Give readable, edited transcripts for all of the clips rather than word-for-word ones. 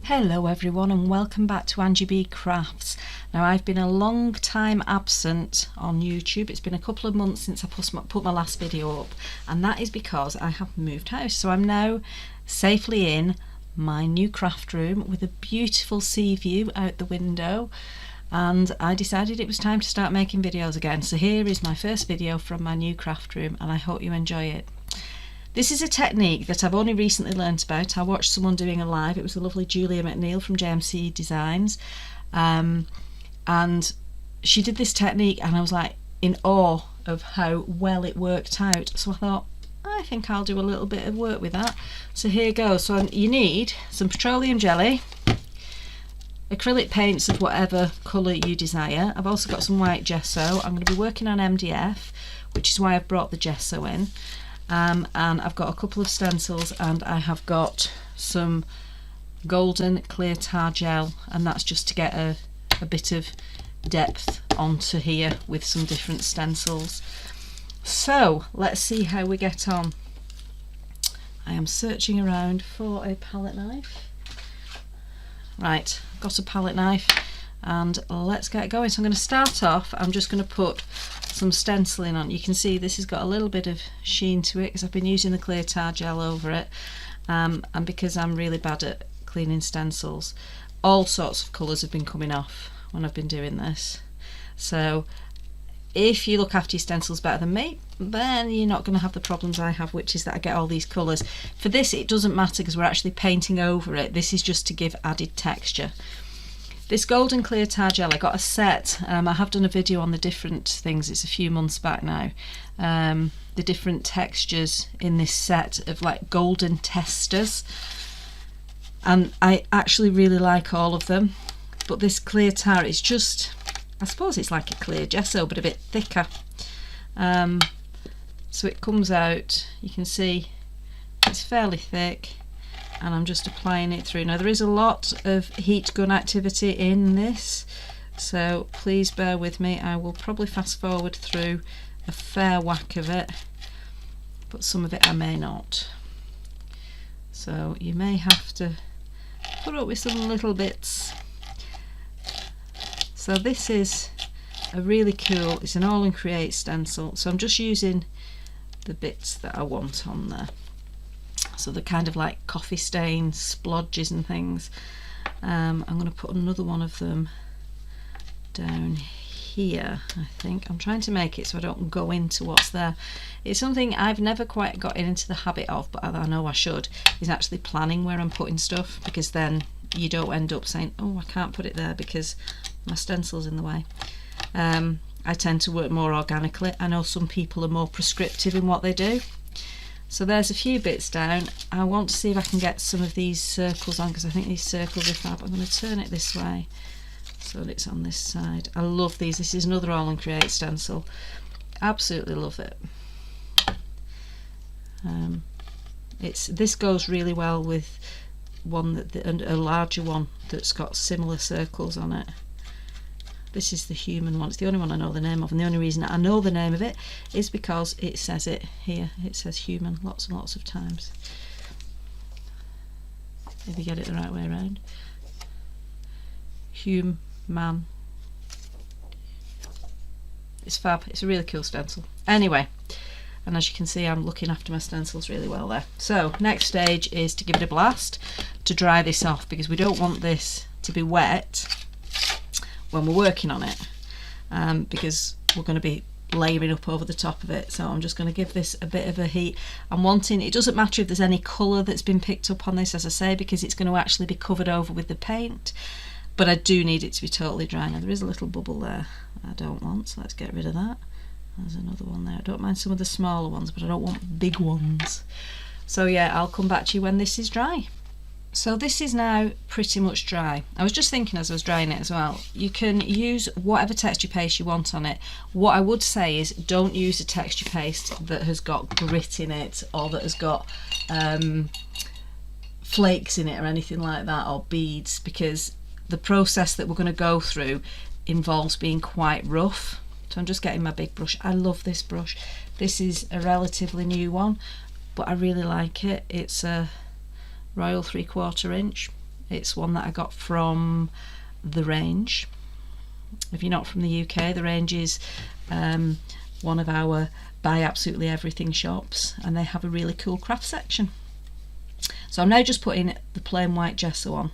Hello everyone and welcome back to Angie B Crafts. Now I've been a long time absent on YouTube. It's been a couple of months since I put my last video up, and that is because I have moved house. So I'm now safely in my new craft room with a beautiful sea view out the window, and I decided it was time to start making videos again. So here is my first video from my new craft room and I hope you enjoy it. This is a technique that I've only recently learnt about. I watched someone doing a live. It was the lovely Julia McNeil from JMC Designs, and she did this technique and I was like in awe of how well it worked out. So I thought, I think I'll do a little bit of work with that. So here goes. So you need some petroleum jelly, acrylic paints of whatever colour you desire. I've also got some white gesso. I'm going to be working on MDF, which is why I've brought the gesso in. And I've got a couple of stencils, and I have got some golden clear tar gel, and that's just to get a bit of depth onto here with some different stencils. So let's see how we get on. I am searching around for a palette knife. Right, got a palette knife and let's get going. So I'm going to start off, I'm just going to put some stenciling on. You can see this has got a little bit of sheen to it because I've been using the clear tar gel over it, and because I'm really bad at cleaning stencils, all sorts of colours have been coming off when I've been doing this. So if you look after your stencils better than me, then you're not going to have the problems I have, which is that I get all these colours. For this it doesn't matter because we're actually painting over it. This is just to give added texture. This golden clear tar gel, I got a set. I have done a video on the different things, it's a few months back now, the different textures in this set of like golden testers, and I actually really like all of them, but this clear tar is just, I suppose it's like a clear gesso but a bit thicker, so it comes out, you can see it's fairly thick, and I'm just applying it through. Now there is a lot of heat gun activity in this, so please bear with me. I will probably fast forward through a fair whack of it, but some of it I may not. So you may have to put up with some little bits. So this is a really cool, it's an AALL and Create stencil, so I'm just using the bits that I want on there. So the kind of like coffee stains, splodges and things. I'm going to put another one of them down here, I think. I'm trying to make it so I don't go into what's there. It's something I've never quite got into the habit of, but I know I should, is actually planning where I'm putting stuff, because then you don't end up saying, oh, I can't put it there because my stencil's in the way. I tend to work more organically. I know some people are more prescriptive in what they do. So there's a few bits down. I want to see if I can get some of these circles on, because I think these circles are fab. I'm going to turn it this way so that it's on this side. I love these. This is another AALL and Create stencil. Absolutely love it. This goes really well with one a larger one that's got similar circles on it. This is the human one. It's the only one I know the name of, and the only reason I know the name of it is because it says it here. It says human lots and lots of times. If you get it the right way around. Man. It's fab. It's a really cool stencil. Anyway, and as you can see, I'm looking after my stencils really well there. So next stage is to give it a blast to dry this off, because we don't want this to be wet when we're working on it, because we're going to be layering up over the top of it. So I'm just going to give this a bit of a heat. I'm wanting, it doesn't matter if there's any colour that's been picked up on this, as I say, because it's going to actually be covered over with the paint, but I do need it to be totally dry. Now there is a little bubble there I don't want, so let's get rid of that. There's another one there. I don't mind some of the smaller ones, but I don't want big ones. So yeah, I'll come back to you when this is dry. So this is now pretty much dry. I was just thinking as I was drying it as well, you can use whatever texture paste you want on it. What I would say is don't use a texture paste that has got grit in it, or that has got flakes in it or anything like that, or beads, because the process that we're going to go through involves being quite rough. So I'm just getting my big brush. I love this brush. This is a relatively new one, but I really like it. It's a Royal 3/4 inch. It's one that I got from The Range. If you're not from the UK, The Range is one of our buy absolutely everything shops, and they have a really cool craft section. So I'm now just putting the plain white gesso on.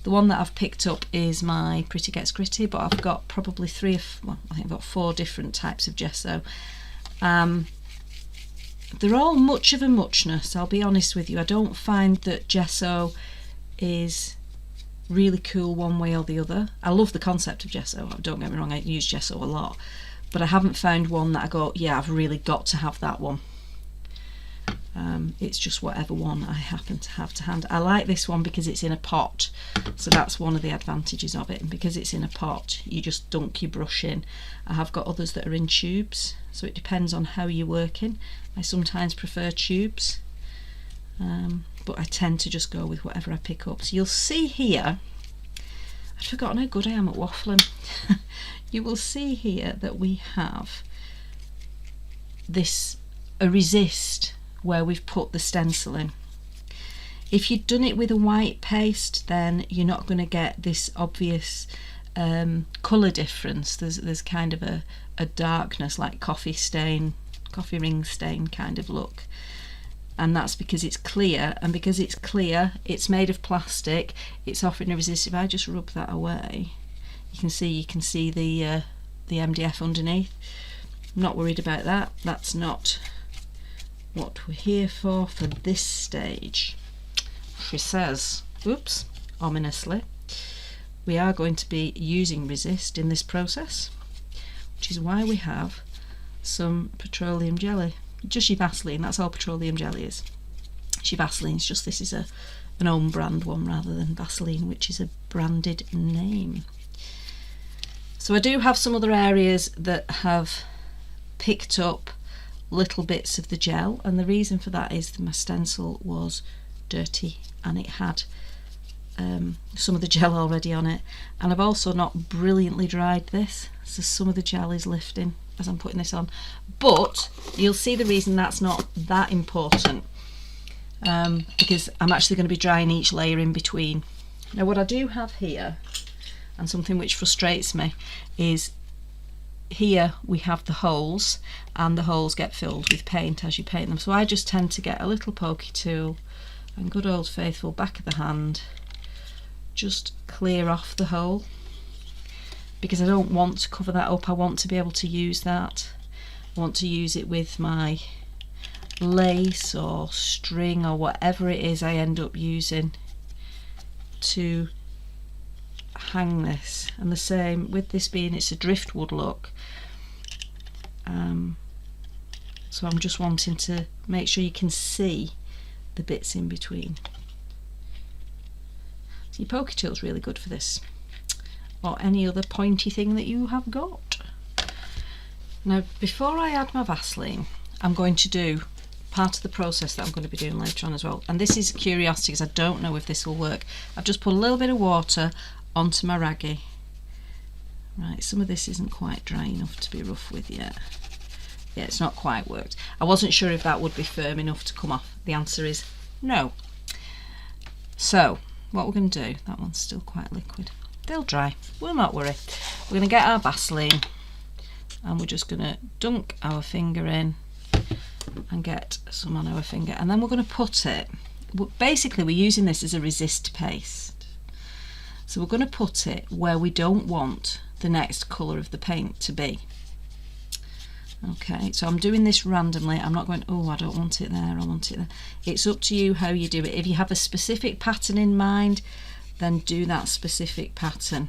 The one that I've picked up is my Pretty Gets Gritty, but I've got probably I think I've got 4 different types of gesso. They're all much of a muchness, I'll be honest with you. I don't find that gesso is really cool one way or the other. I love the concept of gesso, don't get me wrong, I use gesso a lot, but I haven't found one that I go, yeah, I've really got to have that one. It's just whatever one I happen to have to hand. I like this one because it's in a pot, so that's one of the advantages of it, and because it's in a pot you just dunk your brush in. I have got others that are in tubes, so it depends on how you're working. I sometimes prefer tubes, but I tend to just go with whatever I pick up. So you'll see here, I'd forgotten how good I am at waffling. You will see here that we have a resist where we've put the stencil in. If you'd done it with a white paste, then you're not going to get this obvious colour difference. There's kind of a darkness, like coffee ring stain kind of look, and that's because it's clear, and because it's clear, it's made of plastic, it's offering a resist. If I just rub that away, you can see the MDF underneath. I'm not worried about that. That's not what we're here for this stage. She says, oops, ominously, we are going to be using resist in this process, which is why we have some petroleum jelly. Just your Vaseline, that's all petroleum jelly is. Your Vaseline's just, this is an own brand one rather than Vaseline, which is a branded name. So I do have some other areas that have picked up little bits of the gel, and the reason for that is that my stencil was dirty and it had some of the gel already on it, and I've also not brilliantly dried this, so some of the gel is lifting as I'm putting this on, but you'll see the reason that's not that important, because I'm actually going to be drying each layer in between. Now what I do have here, and something which frustrates me, is here we have the holes, and the holes get filled with paint as you paint them, so I just tend to get a little pokey tool and good old faithful back of the hand, just clear off the hole, because I don't want to cover that up. I want to be able to use that. I want to use it with my lace or string or whatever it is I end up using to hang this. And the same with this being, it's a driftwood look, so I'm just wanting to make sure you can see the bits in between. So your pokey tool's really good for this, or any other pointy thing that you have got. Now before I add my Vaseline, I'm going to do part of the process that I'm going to be doing later on as well, and this is curiosity because I don't know if this will work. I've just put a little bit of water onto my raggy. Right, some of this isn't quite dry enough to be rough with yet. Yeah, it's not quite worked. I wasn't sure if that would be firm enough to come off. The answer is no. So what we're going to do, that one's still quite liquid, they'll dry, we'll not worry. We're going to get our Vaseline and we're just going to dunk our finger in and get some on our finger, and then we're going to put it, basically we're using this as a resist paste, so we're going to put it where we don't want the next colour of the paint to be. Okay, so I'm doing this randomly. I'm not going, oh, I don't want it there, I want it there. It's up to you how you do it. If you have a specific pattern in mind, then do that specific pattern.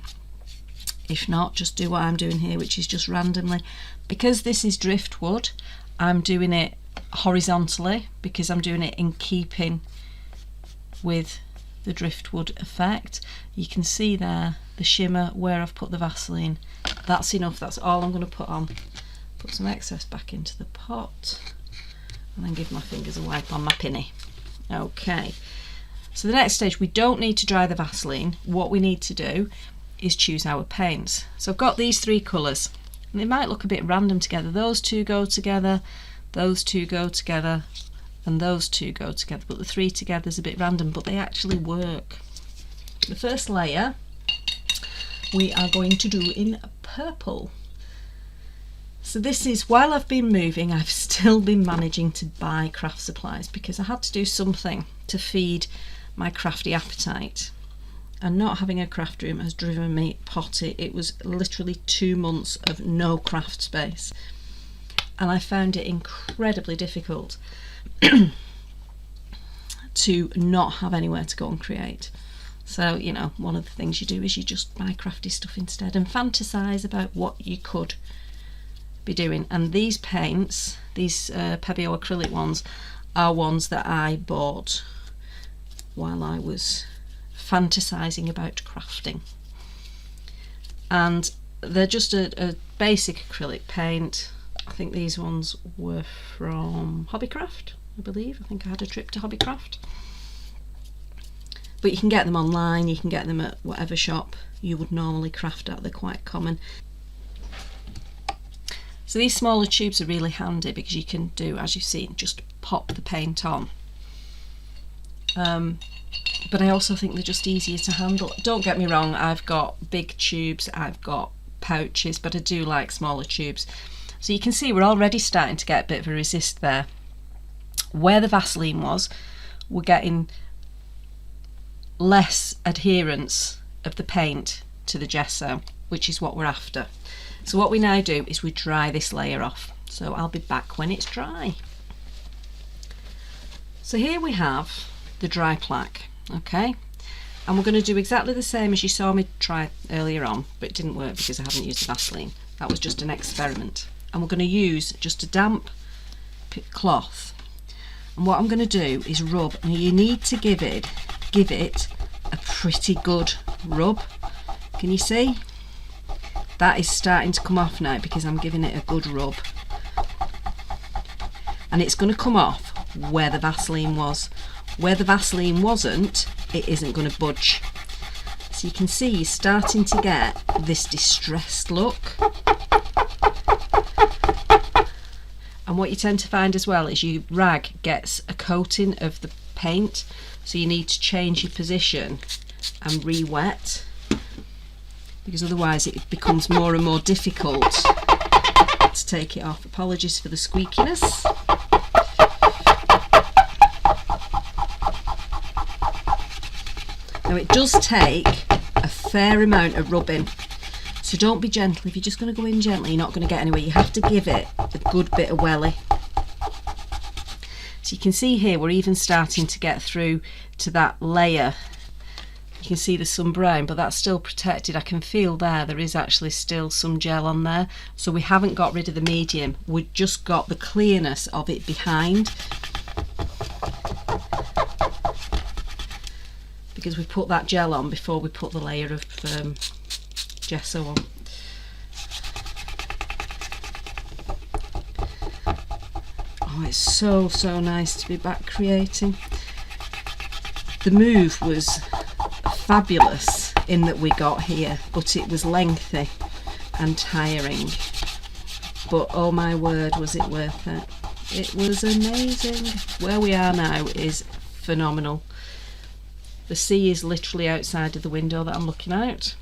If not, just do what I'm doing here, which is just randomly. Because this is driftwood, I'm doing it horizontally because I'm doing it in keeping with the driftwood effect. You can see there the shimmer where I've put the Vaseline. That's enough, that's all I'm going to put on. Put some excess back into the pot and then give my fingers a wipe on my pinny. Okay, so the next stage, we don't need to dry the Vaseline. What we need to do is choose our paints. So I've got these 3 colours, and they might look a bit random together. Those 2 go together, those 2 go together, and those 2 go together, but the 3 together is a bit random, but they actually work. The first layer we are going to do in purple. So this is, while I've been moving, I've still been managing to buy craft supplies because I had to do something to feed my crafty appetite. And not having a craft room has driven me potty. It was literally 2 months of no craft space. And I found it incredibly difficult to not have anywhere to go and create. So, you know, one of the things you do is you just buy crafty stuff instead and fantasize about what you could be doing. And these paints, these Pebeo acrylic ones, are ones that I bought while I was fantasizing about crafting. And they're just a basic acrylic paint. I think these ones were from Hobbycraft, I believe. I think I had a trip to Hobbycraft. But you can get them online, you can get them at whatever shop you would normally craft at, they're quite common. So these smaller tubes are really handy because you can do, as you've seen, just pop the paint on. But I also think they're just easier to handle. Don't get me wrong, I've got big tubes, I've got pouches, but I do like smaller tubes. So you can see we're already starting to get a bit of a resist there. Where the Vaseline was, we're getting less adherence of the paint to the gesso, which is what we're after. So what we now do is we dry this layer off. So I'll be back when it's dry. So here we have the dry plaque, okay? And we're going to do exactly the same as you saw me try earlier on, but it didn't work because I hadn't used the Vaseline. That was just an experiment. And we're going to use just a damp cloth. And what I'm going to do is rub, and you need to give it a pretty good rub. Can you see? That is starting to come off now because I'm giving it a good rub. And it's going to come off where the Vaseline was. Where the Vaseline wasn't, it isn't going to budge. So you can see you're starting to get this distressed look. And what you tend to find as well is your rag gets a coating of the paint, so you need to change your position and re-wet, because otherwise it becomes more and more difficult to take it off. Apologies for the squeakiness. Now it does take a fair amount of rubbing, so don't be gentle. If you're just going to go in gently, you're not going to get anywhere. You have to give it a good bit of welly. So you can see here we're even starting to get through to that layer. You can see there's some brown, but that's still protected. I can feel there is actually still some gel on there. So we haven't got rid of the medium, we've just got the clearness of it behind, because we put that gel on before we put the layer of gesso on. Oh, it's so nice to be back creating. The move was fabulous in that we got here, but it was lengthy and tiring. But oh my word, was it worth it. It was amazing. Where we are now is phenomenal. The sea is literally outside of the window that I'm looking out.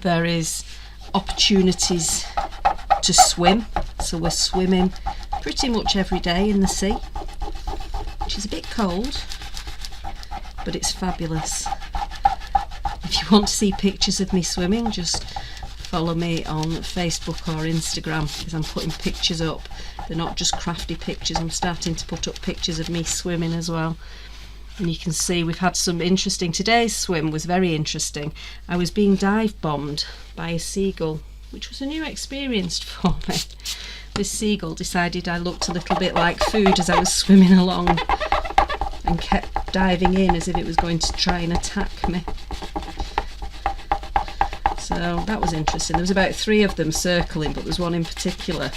There is opportunities to swim, so we're swimming pretty much every day in the sea, which is a bit cold, but it's fabulous. If you want to see pictures of me swimming, just follow me on Facebook or Instagram, because I'm putting pictures up. They're not just crafty pictures, I'm starting to put up pictures of me swimming as well. And you can see we've had some interesting, today's swim was very interesting. I was being dive bombed by a seagull, which was a new experience for me. This seagull decided I looked a little bit like food as I was swimming along, and kept diving in as if it was going to try and attack me. So that was interesting. There was about 3 of them circling, but there's one in particular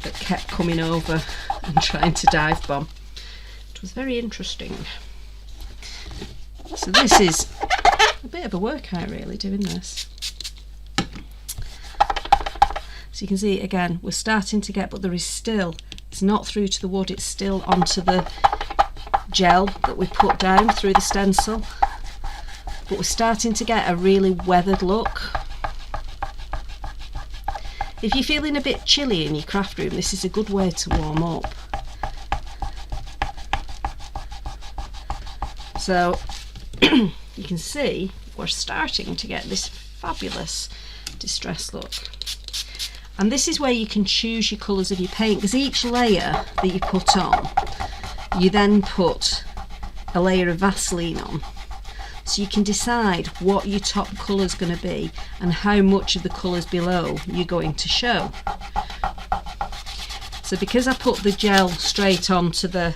that kept coming over and trying to dive bomb. It was very interesting. So this is a bit of a workout really, doing this. So you can see again we're starting to get, but there is still, it's not through to the wood, it's still onto the gel that we put down through the stencil. but we're starting to get a really weathered look. If you're feeling a bit chilly in your craft room, this is a good way to warm up. So you can see we're starting to get this fabulous distressed look. And this is where you can choose your colours of your paint, because each layer that you put on, you then put a layer of Vaseline on. So you can decide what your top colour is going to be and how much of the colours below you're going to show. So because I put the gel straight onto the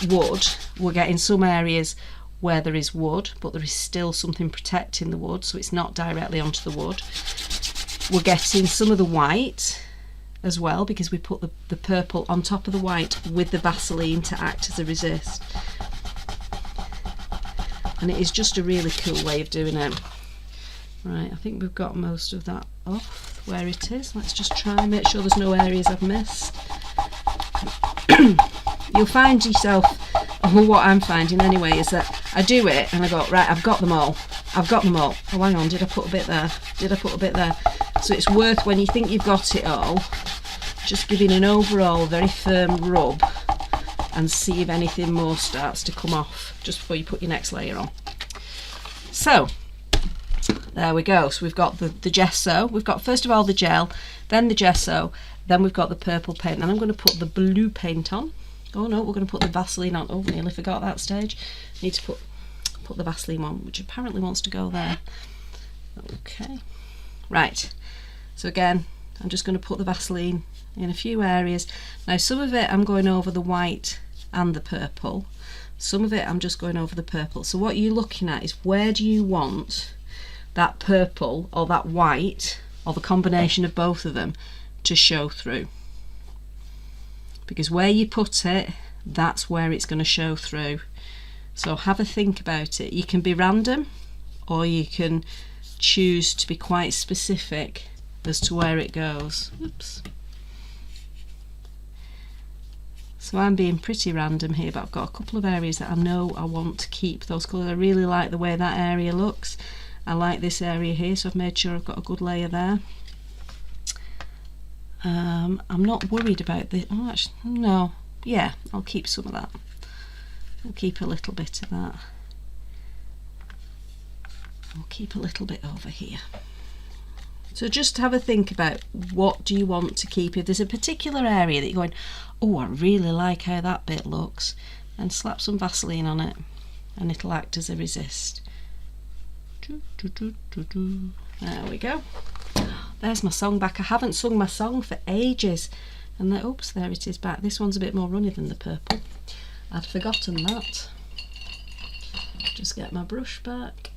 wood, we're getting some areas where there is wood, but there is still something protecting the wood, so it's not directly onto the wood. We're getting some of the white as well, because we put the purple on top of the white with the Vaseline to act as a resist. And it is just a really cool way of doing it. Right, I think we've got most of that off where it is. Let's just try and make sure there's no areas I've missed. You'll find yourself, or what I'm finding anyway, is that I do it and I go, right, I've got them all. I've got them all. Oh, hang on, did I put a bit there? Did I put a bit there? So it's worth, when you think you've got it all, just giving an overall very firm rub and see if anything more starts to come off just before you put your next layer on. So there we go. So we've got the gesso. We've got first of all the gel, then the gesso, then we've got the purple paint, and I'm going to put the blue paint on. Oh no, we're going to put the Vaseline on. Oh, nearly forgot that stage. Need to put the Vaseline on, which apparently wants to go there. Okay, right. So again, I'm just going to put the Vaseline in a few areas. Now some of it I'm going over the white and the purple, some of it I'm just going over the purple. So what you're looking at is, where do you want that purple or that white, or the combination of both of them, to show through? Because where you put it, that's where it's going to show through. So have a think about it. You can be random, or you can choose to be quite specific as to where it goes. Oops. So I'm being pretty random here, but I've got a couple of areas that I know I want to keep those colours. I really like the way that area looks. I like this area here, so I've made sure I've got a good layer there. I'm not worried about this. Oh, actually, no. Yeah, I'll keep some of that. I'll keep a little bit of that. I'll keep a little bit over here. So just have a think about, what do you want to keep? If there's a particular area that you're going, oh, I really like how that bit looks, and slap some Vaseline on it and it'll act as a resist. There we go. There's my song back. I haven't sung my song for ages. And then, oops, there it is back. This one's a bit more runny than the purple. I'd forgotten that. Just get my brush back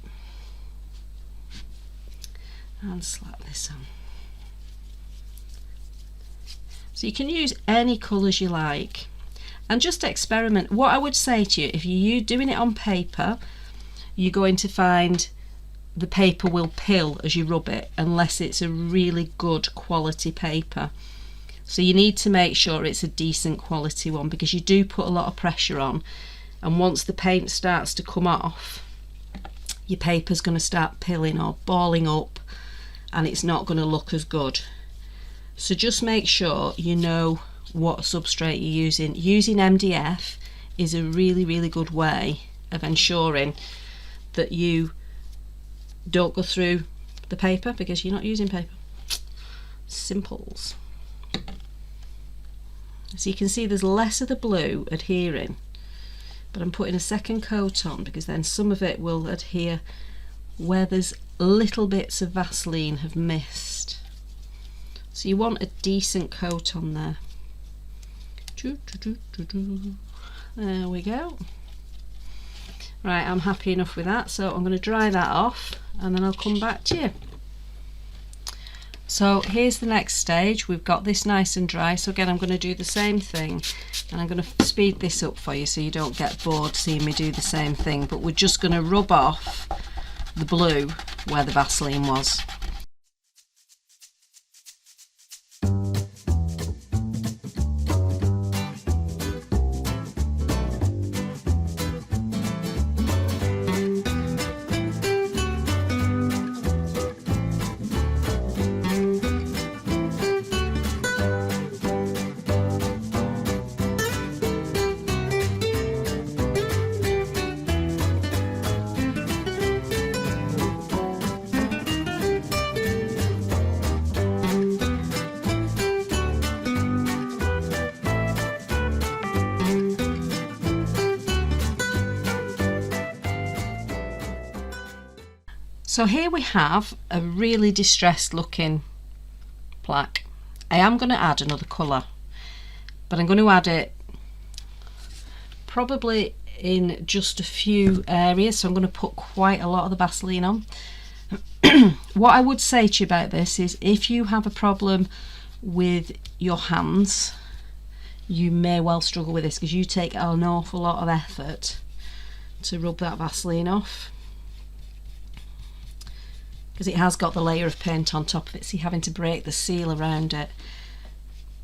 and slap this on. So you can use any colours you like and just experiment. What I would say to you, if you're doing it on paper, you're going to find the paper will pill as you rub it, unless it's a really good quality paper. So you need to make sure it's a decent quality one, because you do put a lot of pressure on, and once the paint starts to come off, your paper's going to start pilling or balling up, and it's not going to look as good. So just make sure you know what substrate you're using. Using MDF is a really, really good way of ensuring that you don't go through the paper, because you're not using paper. Simples. So you can see there's less of the blue adhering, but I'm putting a second coat on, because then some of it will adhere where there's little bits of Vaseline have missed. So you want a decent coat on there. There we go. Right, I'm happy enough with that, so I'm going to dry that off and then I'll come back to you. So here's the next stage. We've got this nice and dry, so again I'm going to do the same thing, and I'm going to speed this up for you so you don't get bored seeing me do the same thing, but we're just going to rub off the blue where the Vaseline was. So here we have a really distressed looking plaque. I am going to add another colour, but I'm going to add it probably in just a few areas, so I'm going to put quite a lot of the Vaseline on. What I would say to you about this is, if you have a problem with your hands, you may well struggle with this, because you take an awful lot of effort to rub that Vaseline off, because it has got the layer of paint on top of it, so you're having to break the seal around it.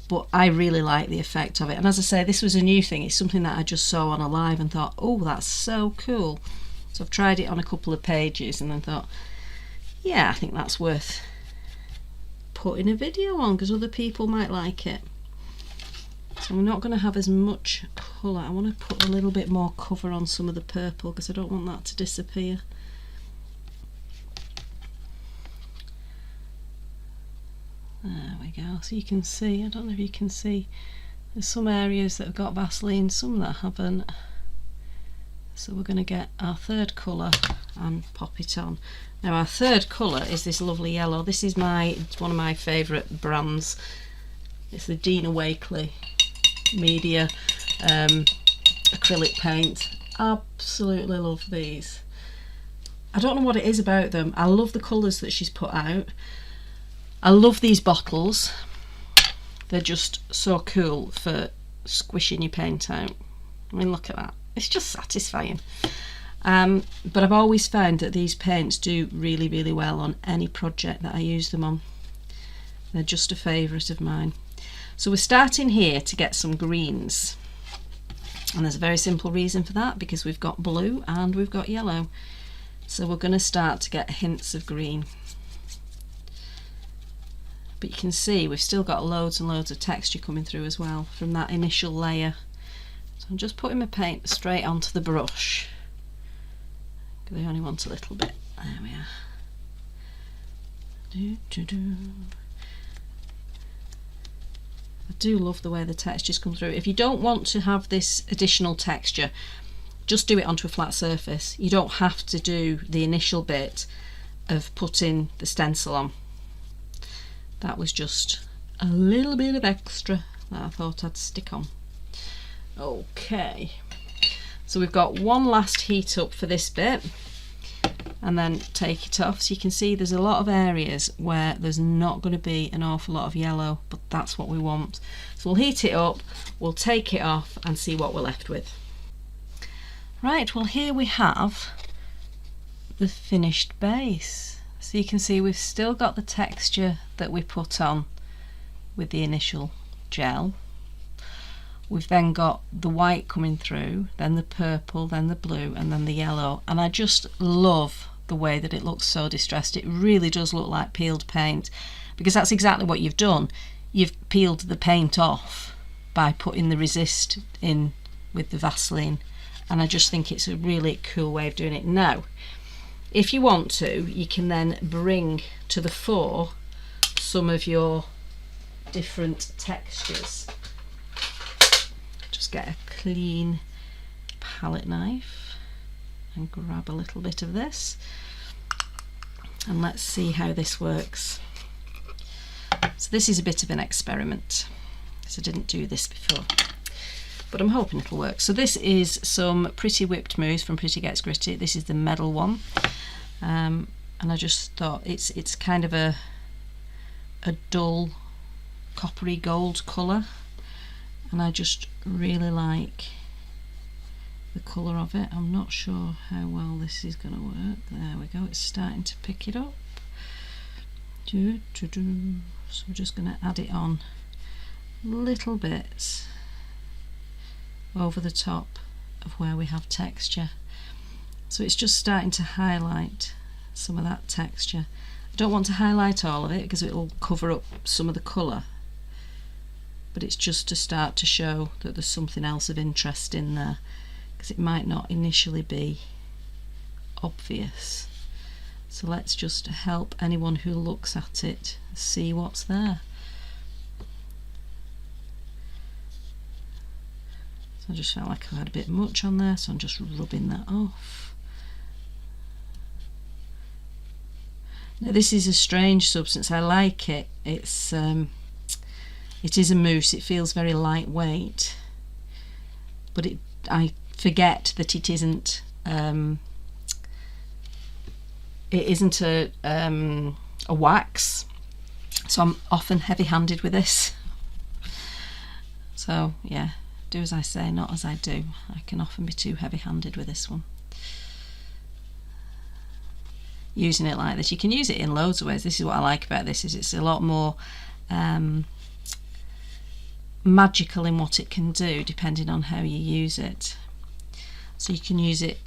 But I really like the effect of it, and as I say, this was a new thing. It's something that I just saw on a live and thought, oh, that's so cool. So I've tried it on a couple of pages and then thought, yeah, I think that's worth putting a video on, because other people might like it. So I'm not going to have as much colour. I want to put a little bit more cover on some of the purple, because I don't want that to disappear. There we go, so you can see, I don't know if you can see, there's some areas that have got Vaseline, some that haven't. So we're going to get our third colour and pop it on. Now our third colour is this lovely yellow. This is it's one of my favourite brands. It's the Dina Wakley Media acrylic paint. Absolutely love these. I don't know what it is about them. I love the colours that she's put out. I love these bottles. They're just so cool for squishing your paint out. I mean, look at that. It's just satisfying. But I've always found that these paints do really, really well on any project that I use them on. They're just a favourite of mine. So we're starting here to get some greens. And there's a very simple reason for that, because we've got blue and we've got yellow. So we're going to start to get hints of green. But you can see we've still got loads and loads of texture coming through as well from that initial layer. So I'm just putting my paint straight onto the brush, because I only want a little bit. There we are. I do love the way the textures come through. If you don't want to have this additional texture, just do it onto a flat surface. You don't have to do the initial bit of putting the stencil on. That was just a little bit of extra that I thought I'd stick on. Okay, so we've got one last heat up for this bit and then take it off. So you can see there's a lot of areas where there's not going to be an awful lot of yellow, but that's what we want. So we'll heat it up, we'll take it off and see what we're left with. Right, well here we have the finished base. So you can see we've still got the texture that we put on with the initial gel. We've then got the white coming through, then the purple, then the blue, and then the yellow. And I just love the way that it looks so distressed. It really does look like peeled paint, because that's exactly what you've done. You've peeled the paint off by putting the resist in with the Vaseline. And I just think it's a really cool way of doing it. Now, if you want to, you can then bring to the fore some of your different textures. Just get a clean palette knife and grab a little bit of this, and let's see how this works. So this is a bit of an experiment, because I didn't do this before, but I'm hoping it'll work. So this is some Pretty Whipped Mousse from Pretty Gets Gritty. This is the medal one. And I just thought it's kind of a dull coppery gold colour, and I just really like the colour of it. I'm not sure how well this is going to work. There we go, it's starting to pick it up. So we're just going to add it on little bits over the top of where we have texture. So it's just starting to highlight some of that texture. I don't want to highlight all of it because it will cover up some of the colour, but it's just to start to show that there's something else of interest in there, because it might not initially be obvious. So let's just help anyone who looks at it see what's there. So I just felt like I had a bit much on there, so I'm just rubbing that off. Now this is a strange substance. I like it. It is a mousse. It feels very lightweight, but I forget that it isn't a wax, so I'm often heavy-handed with this. So yeah, do as I say, not as I do. I can often be too heavy-handed with this one. Using it like this, you can use it in loads of ways. This is what I like about this, is it's a lot more magical in what it can do depending on how you use it. So you can use it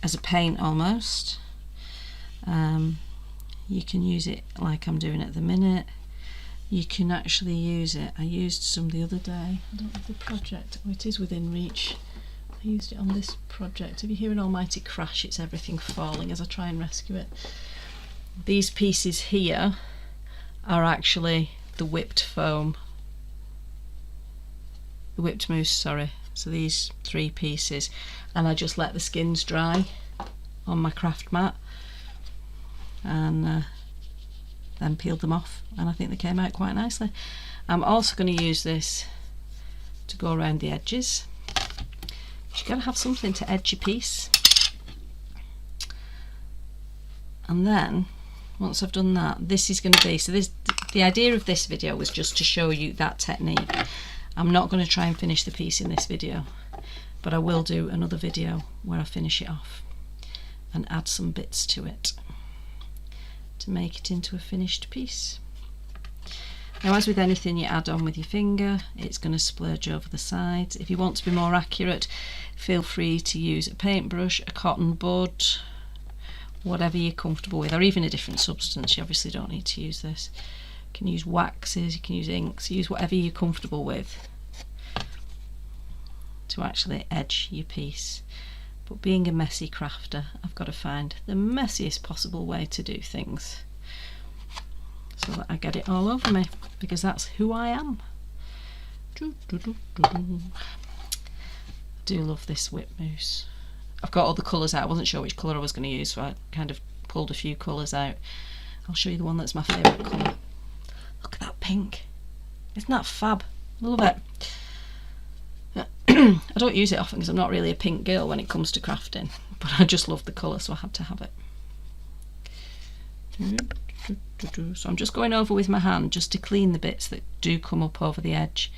as a paint almost. You can use it like I'm doing at the minute. You can actually use it. I used some the other day. I don't have the project. Oh, it is within reach. I used it on this project. If you hear an almighty crash, it's everything falling as I try and rescue it. These pieces here are actually the whipped foam. The whipped mousse, sorry. So these 3 pieces, and I just let the skins dry on my craft mat and then peeled them off, and I think they came out quite nicely. I'm also going to use this to go around the edges. You've got to have something to edge your piece. And then once I've done that, this is going to be, so this, the idea of this video was just to show you that technique. I'm not going to try and finish the piece in this video, but I will do another video where I finish it off and add some bits to it to make it into a finished piece. Now, as with anything you add on with your finger, it's going to splurge over the sides. If you want to be more accurate, feel free to use a paintbrush, a cotton bud, whatever you're comfortable with, or even a different substance. You obviously don't need to use this. You can use waxes, you can use inks, use whatever you're comfortable with to actually edge your piece. But being a messy crafter, I've got to find the messiest possible way to do things so that I get it all over me, because that's who I am. I do love this whip mousse. I've got all the colours out. I wasn't sure which colour I was going to use, so I kind of pulled a few colours out. I'll show you the one that's my favourite colour. Look at that pink. Isn't that fab? I love it. I don't use it often because I'm not really a pink girl when it comes to crafting, but I just love the colour, so I had to have it. So I'm just going over with my hand just to clean the bits that do come up over the edge.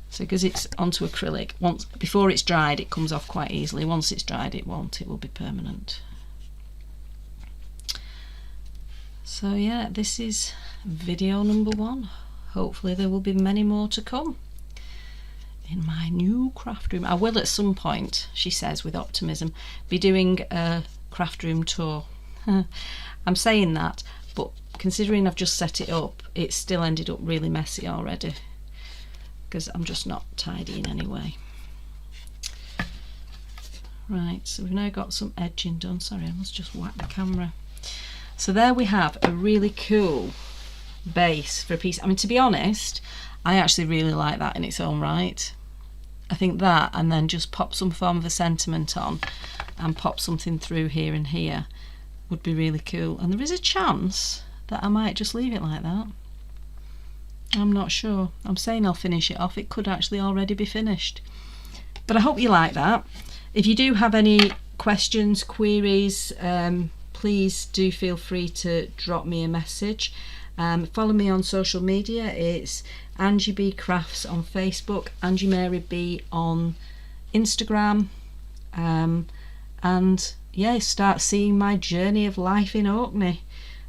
So because it's onto acrylic, once before it's dried it comes off quite easily. Once it's dried it won't, it will be permanent. So yeah, this is video number 1. Hopefully there will be many more to come in my new craft room. I will at some point, she says with optimism, be doing a craft room tour. I'm saying that, but considering I've just set it up, it's still ended up really messy already because I'm just not tidying anyway. Right, so we've now got some edging done. Sorry, I must just whack the camera. So there we have a really cool base for a piece. I mean, to be honest, I actually really like that in its own right. I think that, and then just pop some form of a sentiment on and pop something through here and here would be really cool. And there is a chance that I might just leave it like that. I'm not sure. I'm saying I'll finish it off. It could actually already be finished. But I hope you like that. If you do have any questions, queries, please do feel free to drop me a message. Follow me on social media. It's Angie B Crafts on Facebook, Angie Mary B on Instagram, and yeah, start seeing my journey of life in Orkney.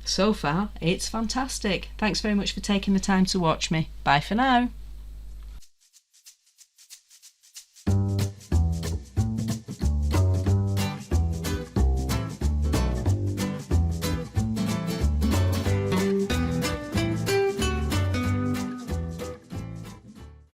So far, it's fantastic. Thanks very much for taking the time to watch me. Bye for now.